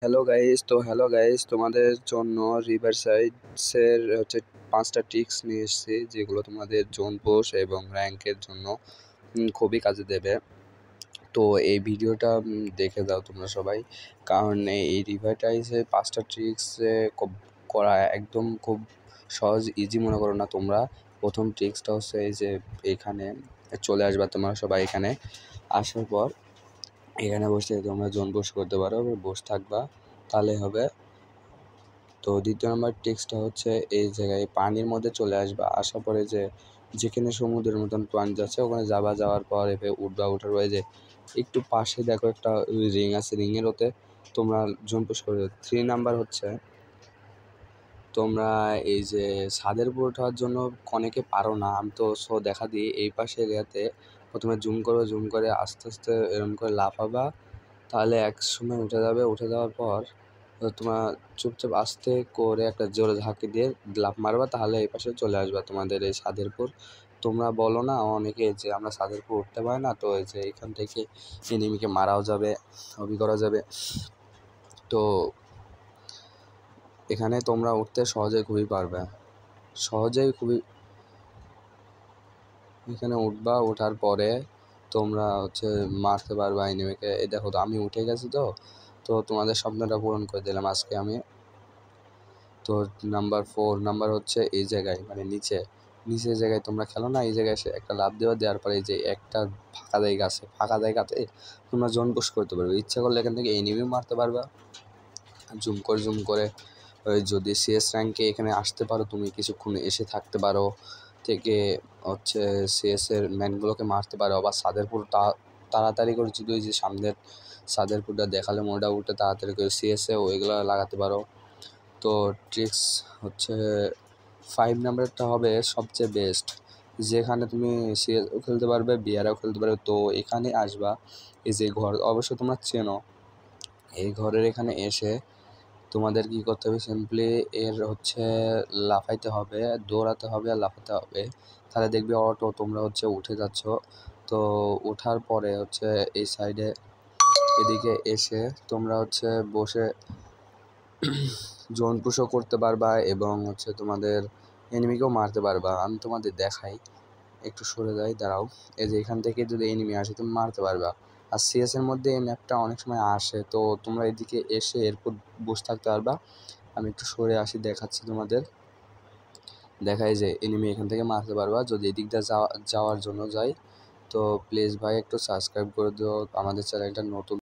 Hello guys, তোমাদের জন্য river সাইডসের হচ্ছে 5টা ট্রিক্স নিয়ে এসেছি, যেগুলো তোমাদের জোন পোশ এবং র্যাঙ্কের জন্য খুবই কাজে দেবে। তো এই ভিডিওটা দেখে দাও তোমরা সবাই, কারণ এই রিভারটাইজে 5টা ট্রিক্স করা একদম খুব সহজ, ইজি মনে করো না তোমরা। প্রথম ট্রিক্সটা হচ্ছে এই যে এখানে চলে আসবা তোমরা সবাই। এখানে আসার পর এখানে বসে তোমরা জোন পোশ করতে পারো, বসে থাকবা তাহলে হবে। তো দ্বিতীয় নম্বর টিপসটা হচ্ছে এই জায়গায় পানির মধ্যে চলে আসবা। আসার পরে যেখানে সমুদ্রের মতন পানি যাচ্ছে ওখানে যাওয়ার পর এভাবে ওঠার পরে যে একটু পাশে দেখো একটা রিং আছে, রিংয়ের ওতে তোমরা জোন পোশ করে। 3 নাম্বার হচ্ছে তোমরা এই যে ছাদের উপর ওঠার জন্য অনেকে পারো না, আমি তো দেখা দিই এই পাশে এরিয়াতে। প্রথমে জুম করে আস্তে আস্তে এরকম করে লাফাবা, তাহলে এক সময় উঠে যাবে। উঠে যাওয়ার পর তোমার চুপচাপ আস্তে করে একটা জোরে ঝাঁকি দিয়ে লাফ মারবা, তাহলে এই পাশে চলে আসবা তোমাদের এই ছাদের উপর। তোমরা বলো না অনেকে যে আমরা ছাদের উপর উঠতে পারি না, তো এই যে এখান থেকে এনিমিকে মারাও যাবে, হবি করা যাবে। তো এখানে তোমরা উঠতে সহজেই খুবই পারবে, এখানে উঠবা। ওঠার পরে তোমরা হচ্ছে মারতে পারবা এনিমিকে। এই দেখো, তো আমি উঠে গেছি। তো তোমাদের স্বপ্নটা পূরণ করে দিলাম আজকে আমি। তো নাম্বার হচ্ছে এই জায়গায়, মানে নিচের জায়গায় তোমরা খেলো না, এই জায়গায় এসে একটা লাফ দেওয়ার পরে এই যে একটা ফাঁকা জায়গা আছে, ফাঁকা জায়গাতে তোমরা জোন পোশ করতে পারবে। ইচ্ছা করলে এখান থেকে এনিমিও মারতে পারবা জুম করে। ওই যদি সিএস র্যাঙ্কে এখানে আসতে পারো, তুমি কিছুক্ষণ এসে থাকতে পারো, থেকে হচ্ছে সিএসের ম্যানগুলোকে মারতে পারো। আবার সাদেরপুর তাড়াতাড়ি করে যদি ওই যে সামনের সাদেরপুরটা দেখালে মোডা উঠে তাড়াতাড়ি করে সিএসে ওইগুলো লাগাতে পারো। তো ট্রিক্স হচ্ছে 5 নাম্বারটা হবে সবচেয়ে বেস্ট, যেখানে তুমি সিএসও খেলতে পারবে, বিআরও খেলতে পারবে। তো এখানে আসবা, এই যে ঘর অবশ্য তোমরা চেনো, এই ঘরের এখানে এসে তোমাদের কী করতে হবে, সিম্পলি এর হচ্ছে লাফাইতে হবে, দৌড়াতে হবে আর লাফাতে হবে। তাহলে দেখবে অটো তোমরা হচ্ছে উঠে যাচ্ছ। তো ওঠার পরে হচ্ছে এই সাইডে এদিকে এসে তোমরা হচ্ছে বসে জোন পুশও করতে পারবা এবং হচ্ছে তোমাদের এনিমিকেও মারতে পারবা। আমি তোমাদের দেখাই, একটু সরে যাই, দাঁড়াও। এই যে এখান থেকে যদি এনিমি আসে তুমি মারতে পারবা। আর সিএস এর মধ্যে এই ম্যাপটা অনেক সময় আসে, তো তোমরা এদিকে এসে এরপর বসে থাকতে পারবা। আমি একটু সরে আসি, দেখাচ্ছি তোমাদের। দেখাই যে এনিমি এখান থেকে মারতে পারবা যদি এদিক দিয়ে যাওয়ার জন্য যাই। তো প্লিজ ভাই একটু সাবস্ক্রাইব করে দিও, আমাদের চ্যানেলটা নতুন।